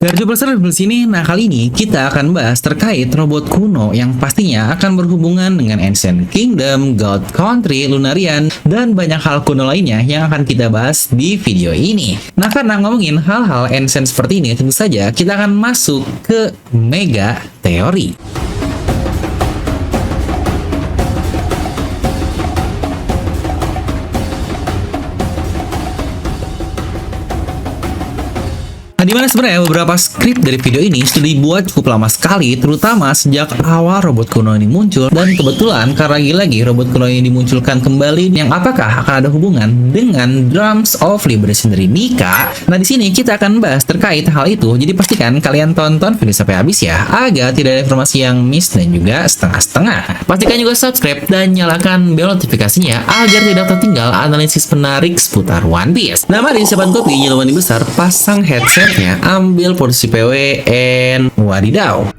Garjubers di sini, nah kali ini kita akan bahas terkait robot kuno yang pastinya akan berhubungan dengan Ancient Kingdom, God Country, Lunarian, dan banyak hal kuno lainnya yang akan kita bahas di video ini. Nah karena ngomongin hal-hal Ancient seperti ini, tentu saja kita akan masuk ke mega teori. Nah, dimana sebenarnya beberapa skrip dari video ini sudah dibuat cukup lama sekali, terutama sejak awal robot kuno ini muncul. Dan kebetulan karena lagi-lagi robot kuno ini dimunculkan kembali, yang apakah akan ada hubungan dengan Drums of Liberation dari Nika. Nah di sini kita akan bahas terkait hal itu, jadi pastikan kalian tonton video sampai habis ya, agar tidak ada informasi yang miss dan juga setengah-setengah. Pastikan juga subscribe dan nyalakan bel notifikasinya agar tidak tertinggal analisis menarik seputar One Piece. Nah mari siapkan kopi, nyalakan besar, pasang headset, ambil posisi PW, and wadidaw.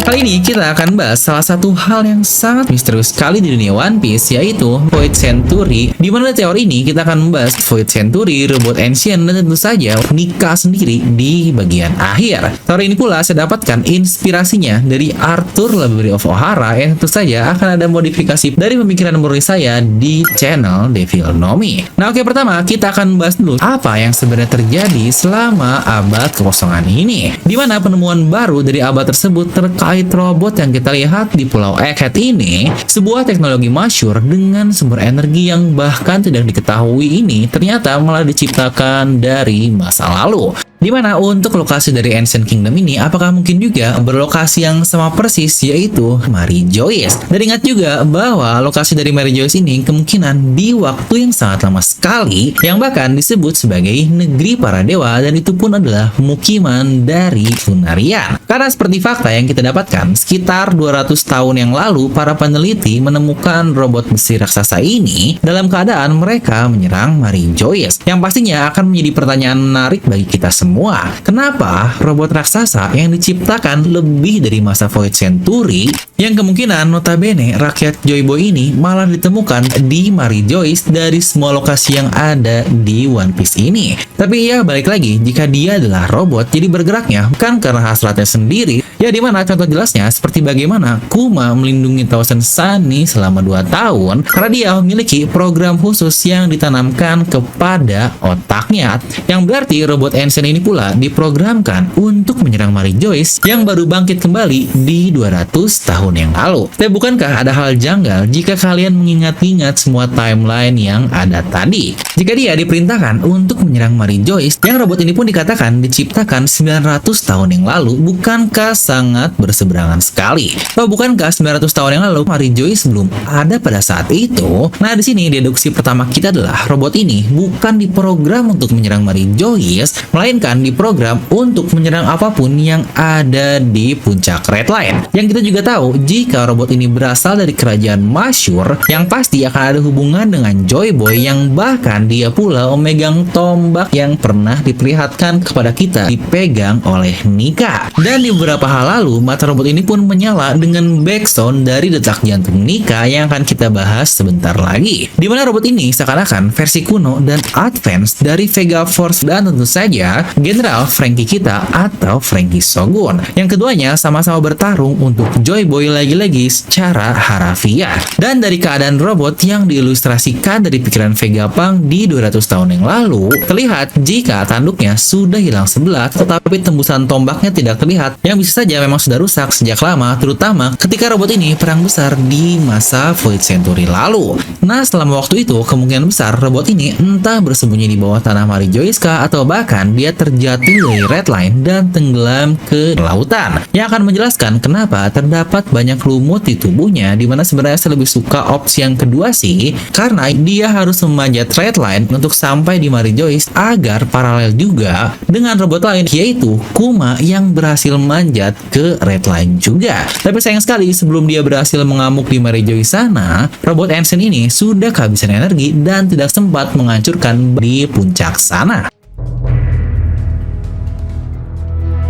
Kali ini kita akan bahas salah satu hal yang sangat misterius sekali di dunia One Piece, yaitu Void Century. Di mana teori ini kita akan membahas Void Century, robot Ancient, dan tentu saja Nika sendiri di bagian akhir. Teori ini pula saya dapatkan inspirasinya dari Arthur Library of Ohara, yang tentu saja akan ada modifikasi dari pemikiran murni saya di channel Devil No Mi. Nah oke, pertama kita akan membahas dulu apa yang sebenarnya terjadi selama abad kekosongan ini. Di mana penemuan baru dari abad tersebut terkait robot yang kita lihat di Pulau Egghead ini, sebuah teknologi masyhur dengan sumber energi yang bahkan tidak diketahui ini ternyata malah diciptakan dari masa lalu. Dimana untuk lokasi dari Ancient Kingdom ini, apakah mungkin juga berlokasi yang sama persis, yaitu Mary Joyce. Dan ingat juga bahwa lokasi dari Mary Joyce ini kemungkinan di waktu yang sangat lama sekali, yang bahkan disebut sebagai negeri para dewa, dan itu pun adalah pemukiman dari Lunarian. Karena seperti fakta yang kita dapatkan, sekitar 200 tahun yang lalu, para peneliti menemukan robot besi raksasa ini dalam keadaan mereka menyerang Mary Joyce. Yang pastinya akan menjadi pertanyaan menarik bagi kita semua. Kenapa robot raksasa yang diciptakan lebih dari masa Void Century, yang kemungkinan notabene rakyat Joy Boy ini malah ditemukan di Mary Joyce dari semua lokasi yang ada di One Piece ini. Tapi ya balik lagi, jika dia adalah robot, jadi bergeraknya bukan karena hasratnya sendiri. Ya dimana contoh jelasnya seperti bagaimana Kuma melindungi Thousand Sunny selama 2 tahun karena dia memiliki program khusus yang ditanamkan kepada otaknya, yang berarti robot Ancient ini pula diprogramkan untuk menyerang Mary Joyce yang baru bangkit kembali di 200 tahun yang lalu. Tapi bukankah ada hal janggal jika kalian mengingat-ingat semua timeline yang ada tadi? Jika dia diperintahkan untuk menyerang Mary Joyce, yang robot ini pun dikatakan diciptakan 900 tahun yang lalu, bukankah sangat berseberangan sekali? Atau bukankah 900 tahun yang lalu Mary Joyce belum ada pada saat itu? Nah di sini deduksi pertama kita adalah robot ini bukan diprogram untuk menyerang Mary Joyce, melainkan diprogram untuk menyerang apapun yang ada di puncak Red Line. Yang kita juga tahu, jika robot ini berasal dari kerajaan masyhur, yang pasti akan ada hubungan dengan Joy Boy, yang bahkan dia pula memegang tombak yang pernah diperlihatkan kepada kita dipegang oleh Nika. Dan di beberapa hal lalu, mata robot ini pun menyala dengan backsound dari detak jantung Nika yang akan kita bahas sebentar lagi. Dimana robot ini seakan-akan versi kuno dan advance dari Vega Force, dan tentu saja General Franky kita atau Franky Shogun. Yang keduanya sama-sama bertarung untuk Joy Boy lagi-lagi secara harafiah. Dan dari keadaan robot yang diilustrasikan dari pikiran Vegapunk di 200 tahun yang lalu, terlihat jika tanduknya sudah hilang sebelah, tetapi tembusan tombaknya tidak terlihat, yang bisa saja memang sudah rusak sejak lama, terutama ketika robot ini perang besar di masa Void Century lalu. Nah selama waktu itu, kemungkinan besar robot ini entah bersembunyi di bawah tanah Mary Joyce kah, atau bahkan dia terjatuh dari Red Line dan tenggelam ke lautan, yang akan menjelaskan kenapa terdapat banyak lumut di tubuhnya. Dimana sebenarnya saya lebih suka opsi yang kedua sih, karena dia harus memanjat Red Line untuk sampai di Mary Joyce agar paralel juga dengan robot lain, yaitu Kuma yang berhasil manjat ke Red Line juga. Tapi sayang sekali, sebelum dia berhasil mengamuk di Mary Joyce sana, robot Ancient ini sudah kehabisan energi dan tidak sempat menghancurkan di puncak sana.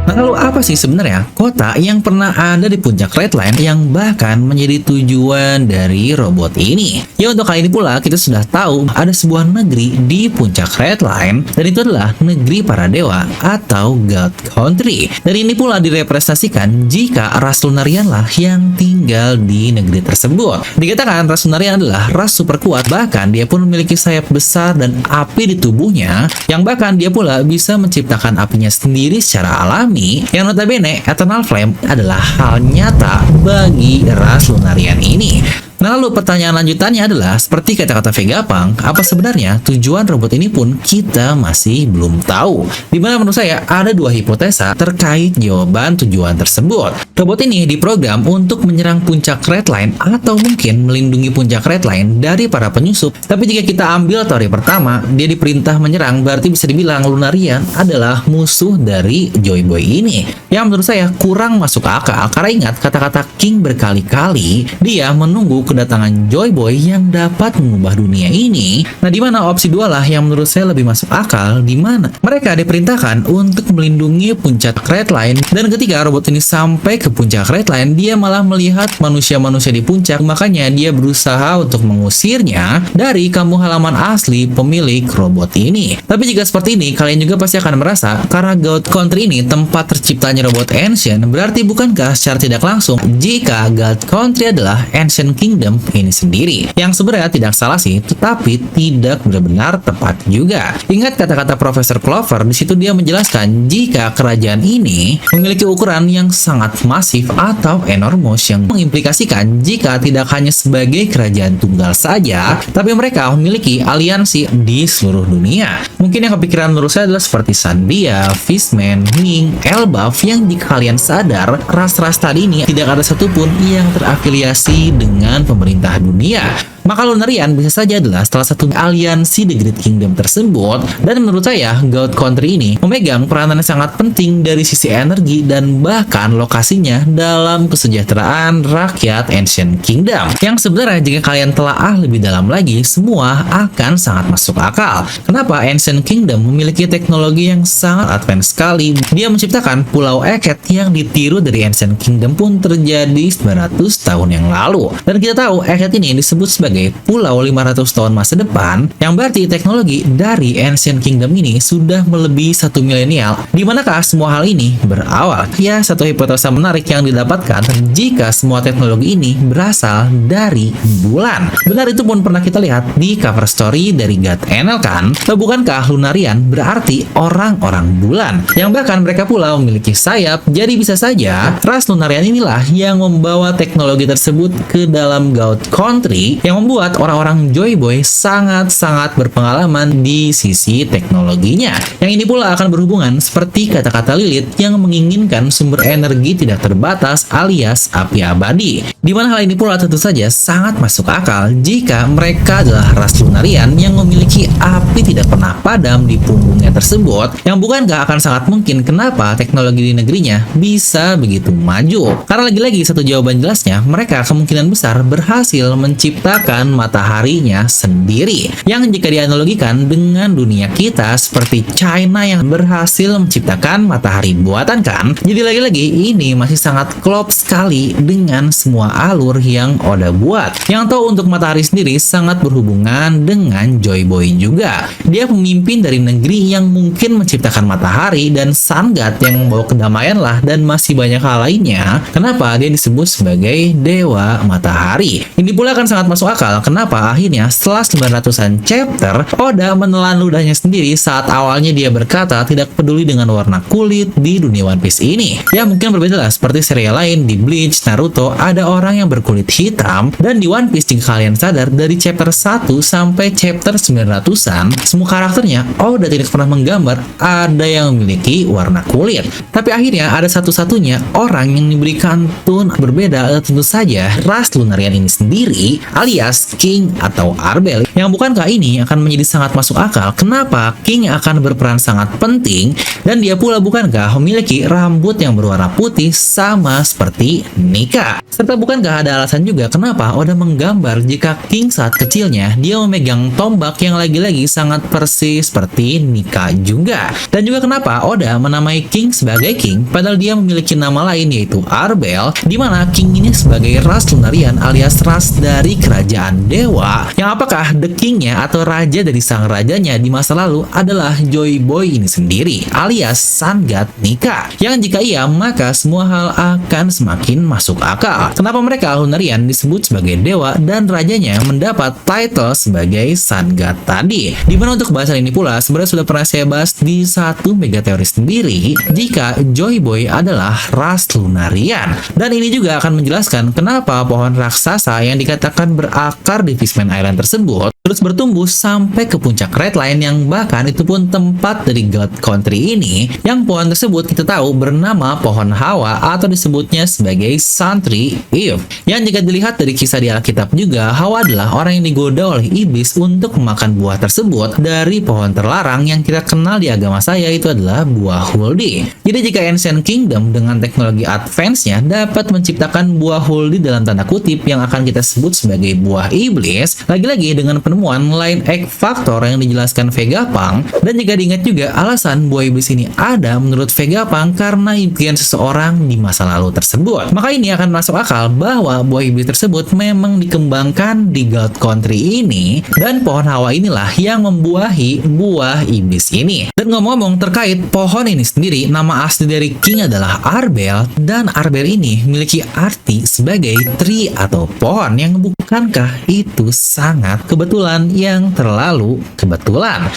Nah, lalu apa sih sebenarnya kota yang pernah ada di puncak Red Line yang bahkan menjadi tujuan dari robot ini? Ya, untuk kali ini pula kita sudah tahu ada sebuah negeri di puncak Red Line, dan itu adalah negeri para dewa atau God Country. Dan ini pula direpresentasikan jika ras Lunarian lah yang tinggal di negeri tersebut. Dikatakan ras Lunarian adalah ras super kuat, bahkan dia pun memiliki sayap besar dan api di tubuhnya, yang bahkan dia pula bisa menciptakan apinya sendiri secara alami, yang notabene Eternal Flame adalah hal nyata bagi ras Lunarian ini. Nah, lalu pertanyaan lanjutannya adalah, seperti kata-kata Vegapunk, apa sebenarnya tujuan robot ini pun kita masih belum tahu. Dimana menurut saya ada dua hipotesa terkait jawaban tujuan tersebut. Robot ini diprogram untuk menyerang puncak Red Line atau mungkin melindungi puncak Red Line dari para penyusup. Tapi jika kita ambil teori pertama, dia diperintah menyerang, berarti bisa dibilang Lunarian adalah musuh dari Joy Boy ini. Yang menurut saya kurang masuk akal, karena ingat kata-kata King berkali-kali, dia menunggu kedatangan Joy Boy yang dapat mengubah dunia ini. Nah, di mana opsi dua lah yang menurut saya lebih masuk akal, di mana mereka diperintahkan untuk melindungi puncak Red Line, dan ketika robot ini sampai ke puncak Red Line, dia malah melihat manusia-manusia di puncak, makanya dia berusaha untuk mengusirnya dari kampung halaman asli pemilik robot ini. Tapi jika seperti ini, kalian juga pasti akan merasa karena God Country ini tempat terciptanya robot Ancient, berarti bukankah secara tidak langsung jika God Country adalah Ancient Kingdom ini sendiri? Yang sebenarnya tidak salah sih, tetapi tidak benar-benar tepat juga. Ingat kata-kata Profesor Clover, di situ dia menjelaskan jika kerajaan ini memiliki ukuran yang sangat masif atau enormous, yang mengimplikasikan jika tidak hanya sebagai kerajaan tunggal saja, tapi mereka memiliki aliansi di seluruh dunia. Mungkin yang kepikiran menurut saya adalah seperti Sandia, Fishman, Ming, Elbaf, yang jika kalian sadar, ras-ras tadi ini tidak ada satupun yang terafiliasi dengan pemerintah dunia. Maka Lunarian bisa saja adalah salah satu aliansi The Great Kingdom tersebut, dan menurut saya God Country ini memegang peranan yang sangat penting dari sisi energi dan bahkan lokasinya dalam kesejahteraan rakyat Ancient Kingdom, yang sebenarnya jika kalian telaah lebih dalam lagi, semua akan sangat masuk akal. Kenapa Ancient Kingdom memiliki teknologi yang sangat advance sekali? Dia menciptakan Pulau Eket yang ditiru dari Ancient Kingdom pun terjadi 900 tahun yang lalu, dan kita tahu Eket ini disebut sebagai pulau 500 tahun masa depan, yang berarti teknologi dari Ancient Kingdom ini sudah melebihi 1 milenial. Di manakah semua hal ini berawal? Ya, satu hipotesa menarik yang didapatkan jika semua teknologi ini berasal dari bulan. Benar, itu pun pernah kita lihat di cover story dari God Enel kan? Bukankah Lunarian berarti orang-orang bulan, yang bahkan mereka pula memiliki sayap? Jadi bisa saja ras Lunarian inilah yang membawa teknologi tersebut ke dalam God Country, yang membuat orang-orang Joy Boy sangat-sangat berpengalaman di sisi teknologinya. Yang ini pula akan berhubungan seperti kata-kata Lilith yang menginginkan sumber energi tidak terbatas alias api abadi. Di mana hal ini pula tentu saja sangat masuk akal jika mereka adalah ras Lunarian yang memiliki api tidak pernah padam di punggungnya tersebut, yang bukankah akan sangat mungkin kenapa teknologi di negerinya bisa begitu maju? Karena lagi-lagi satu jawaban jelasnya, mereka kemungkinan besar berhasil menciptakan mataharinya sendiri, yang jika dianalogikan dengan dunia kita seperti China yang berhasil menciptakan matahari buatan kan. Jadi lagi-lagi ini masih sangat klop sekali dengan semua alur yang Oda buat. Yang tahu untuk matahari sendiri sangat berhubungan dengan Joy Boy juga. Dia pemimpin dari negeri yang mungkin menciptakan matahari, dan Sun God yang membawa kedamaian lah, dan masih banyak hal lainnya. Kenapa dia disebut sebagai dewa matahari? Ini pula akan sangat masuk akal kenapa akhirnya setelah 900-an chapter, Oda menelan ludahnya sendiri saat awalnya dia berkata tidak peduli dengan warna kulit di dunia One Piece ini. Ya, mungkin berbeda lah, seperti serial lain di Bleach, Naruto, ada orang yang berkulit hitam, dan di One Piece jika kalian sadar, dari chapter 1 sampai chapter 900-an, semua karakternya Oda tidak pernah menggambar ada yang memiliki warna kulit. Tapi akhirnya ada satu-satunya orang yang diberikan tone berbeda, tentu saja ras Lunarian ini sendiri, alias King atau Arbel, yang bukankah ini akan menjadi sangat masuk akal kenapa King akan berperan sangat penting, dan dia pula bukankah memiliki rambut yang berwarna putih sama seperti Nika. Serta bukankah ada alasan juga kenapa Oda menggambar jika King saat kecilnya dia memegang tombak yang lagi-lagi sangat persis seperti Nika juga. Dan juga kenapa Oda menamai King sebagai King padahal dia memiliki nama lain yaitu Arbel, di mana King ini sebagai ras Lunarian alias ras dari kerajaan dewa, yang apakah the King-nya atau raja dari sang rajanya di masa lalu adalah Joy Boy ini sendiri alias Sun God Nika, yang jika iya maka semua hal akan semakin masuk akal. Kenapa mereka Lunarian disebut sebagai dewa dan rajanya mendapat title sebagai Sun God tadi? Dimana untuk bahasan ini pula sebenarnya sudah pernah saya bahas di satu mega teori sendiri jika Joy Boy adalah ras Lunarian. Dan ini juga akan menjelaskan kenapa pohon raksasa yang dikatakan berakar di Fishman Island tersebut terus bertumbuh sampai ke puncak Red Line, yang bahkan itu pun tempat dari God Country ini, yang pohon tersebut kita tahu bernama pohon Hawa atau disebutnya sebagai Sun Tree Eve, yang jika dilihat dari kisah di Alkitab juga Hawa adalah orang yang digoda oleh iblis untuk memakan buah tersebut dari pohon terlarang yang kita kenal di agama saya itu adalah buah huldi. Jadi jika Ancient Kingdom dengan teknologi advance-nya dapat menciptakan buah huldi dalam tanda kutip yang akan kita sebut sebagai buah iblis, lagi-lagi dengan penemuan line X Factor yang dijelaskan Vegapunk, dan jika diingat juga alasan buah iblis ini ada menurut Vegapunk karena impian seseorang di masa lalu tersebut, maka ini akan masuk akal bahwa buah iblis tersebut memang dikembangkan di God Country ini dan pohon Hawa inilah yang membuahi buah iblis ini. Dan ngomong-ngomong terkait pohon ini sendiri, nama asli dari King adalah Arbel, dan Arbel ini memiliki arti sebagai tree atau pohon, yang bukankah itu sangat kebetulan yang terlalu kebetulan.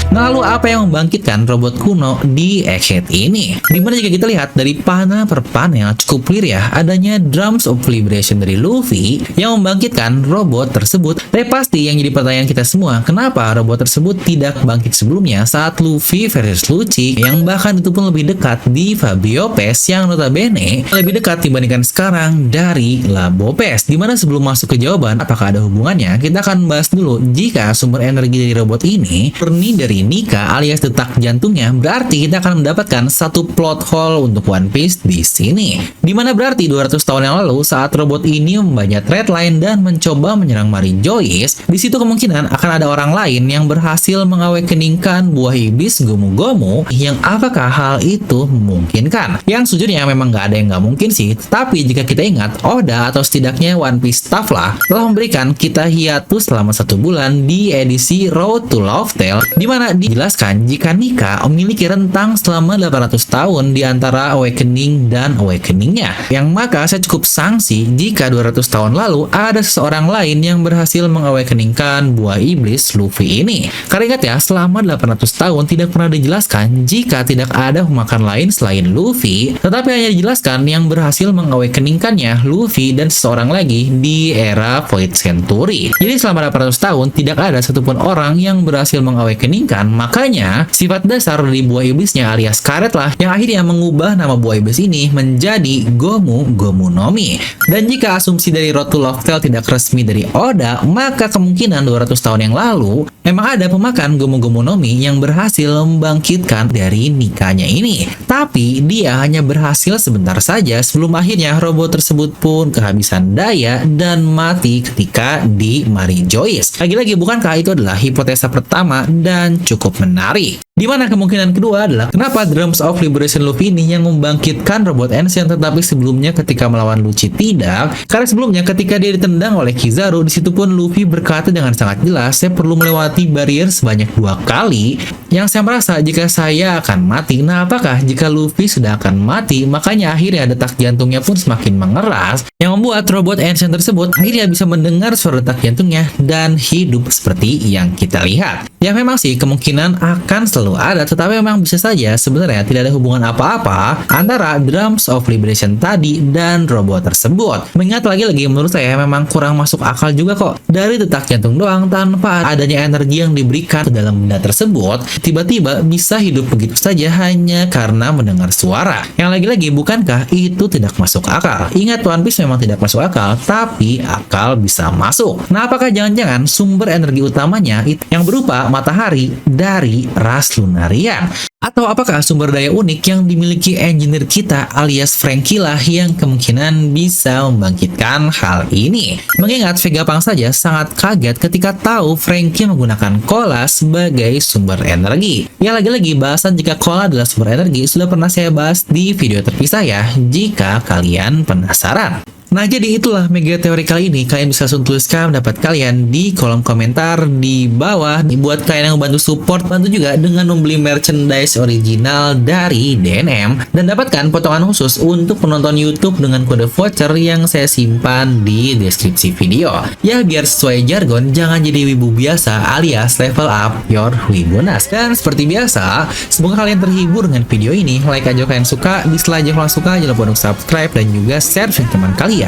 Nah, lalu apa yang membangkitkan robot kuno di Egghead ini? Dimana jika kita lihat dari panel per panel cukup clear ya, adanya Drums of Liberation dari Luffy yang membangkitkan robot tersebut. Tapi pasti yang jadi pertanyaan kita semua, kenapa robot tersebut tidak bangkit sebelumnya saat Luffy versus Lucci, yang bahkan itu pun lebih dekat di Fabio Pass, yang notabene lebih dekat dibandingkan sekarang dari Labo Pass. Dimana sebelum masuk ke jawaban apakah ada hubungannya, kita akan bahas dulu jika sumber energi dari robot ini murni dari Nika alias detak jantungnya, berarti kita akan mendapatkan satu plot hole untuk One Piece di sini. Dimana berarti 200 tahun yang lalu saat robot ini membajak Red Line dan mencoba menyerang Mary Joyce, di situ kemungkinan akan ada orang lain yang berhasil mengawakeningkan buah iblis Gomu Gomu, yang apakah hal itu memungkinkan? Yang sejujurnya memang nggak ada yang nggak mungkin sih, tapi jika kita ingat Oda atau setidaknya One Piece staff lah telah memberikan kita hiatus selama 1 bulan di edisi Road to Love Tale, dimana dijelaskan jika Nika memiliki rentang selama 800 tahun di antara awakening dan awakeningnya, yang maka saya cukup sanksi jika 200 tahun lalu ada seseorang lain yang berhasil mengawakeningkan buah iblis Luffy ini. Karena ingat ya, selama 800 tahun tidak pernah dijelaskan jika tidak ada pemakan lain selain Luffy, tetapi hanya dijelaskan yang berhasil mengawakeningkannya Luffy dan seseorang lagi di era Void Century. Jadi selama 800 tahun tidak ada satupun orang yang berhasil mengawakeningkan. Makanya sifat dasar dari buah iblisnya alias karet lah yang akhirnya mengubah nama buah iblis ini menjadi Gomu Gomu no Mi. Dan jika asumsi dari Road to Love Tale tidak resmi dari Oda, maka kemungkinan 200 tahun yang lalu memang ada pemakan Gomu Gomu no Mi yang berhasil membangkitkan dari Nikanya ini. Tapi dia hanya berhasil sebentar saja sebelum akhirnya robot tersebut pun kehabisan daya dan mati ketika di Mary Joyce. Lagi-lagi bukankah itu adalah hipotesa pertama dan cukup menarik? Dimana kemungkinan kedua adalah kenapa Drums of Liberation Luffy ini yang membangkitkan robot Ancient, tetapi sebelumnya ketika melawan Lucci tidak? Karena sebelumnya ketika dia ditendang oleh Kizaru, disitu pun Luffy berkata dengan sangat jelas, saya perlu melewati barrier sebanyak 2 kali yang saya merasa jika saya akan mati. Nah, apakah jika Luffy sudah akan mati, makanya akhirnya detak jantungnya pun semakin mengeras, yang membuat robot Ancient tersebut akhirnya bisa mendengar suara detak jantungnya dan hidup seperti yang kita lihat. Ya memang sih kemungkinan akan selalu ada, tetapi memang bisa saja sebenarnya tidak ada hubungan apa-apa antara Drums of Liberation tadi dan robot tersebut. Mengingat lagi-lagi menurut saya memang kurang masuk akal juga kok, dari detak jantung doang tanpa adanya energi yang diberikan ke dalam benda tersebut tiba-tiba bisa hidup begitu saja hanya karena mendengar suara. Yang lagi-lagi bukankah itu tidak masuk akal? Ingat, One Piece memang tidak masuk akal, tapi akal bisa masuk. Nah, apakah jangan-jangan sumber energi utamanya yang berupa matahari dari ras Lunarian? Atau apakah sumber daya unik yang dimiliki engineer kita alias Franky lah yang kemungkinan bisa membangkitkan hal ini? Mengingat Vegapunk saja sangat kaget ketika tahu Franky menggunakan cola sebagai sumber energi. Ya lagi-lagi bahasan jika cola adalah sumber energi sudah pernah saya bahas di video terpisah ya, jika kalian penasaran. Nah, jadi itulah mega teori kali ini. Kalian bisa langsung tuliskan pendapat kalian di kolom komentar di bawah. Buat kalian yang membantu support, bantu juga dengan membeli merchandise original dari DNM dan dapatkan potongan khusus untuk penonton YouTube dengan kode voucher yang saya simpan di deskripsi video. Ya, biar sesuai jargon, jangan jadi wibu biasa alias level up your wibunas. Dan seperti biasa, semoga kalian terhibur dengan video ini. Like aja kalian suka, dislike aja kalau suka, jangan lupa untuk subscribe dan juga share ke teman kalian.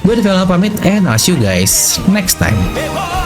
Gue Develop pamit and I'll see you guys next time.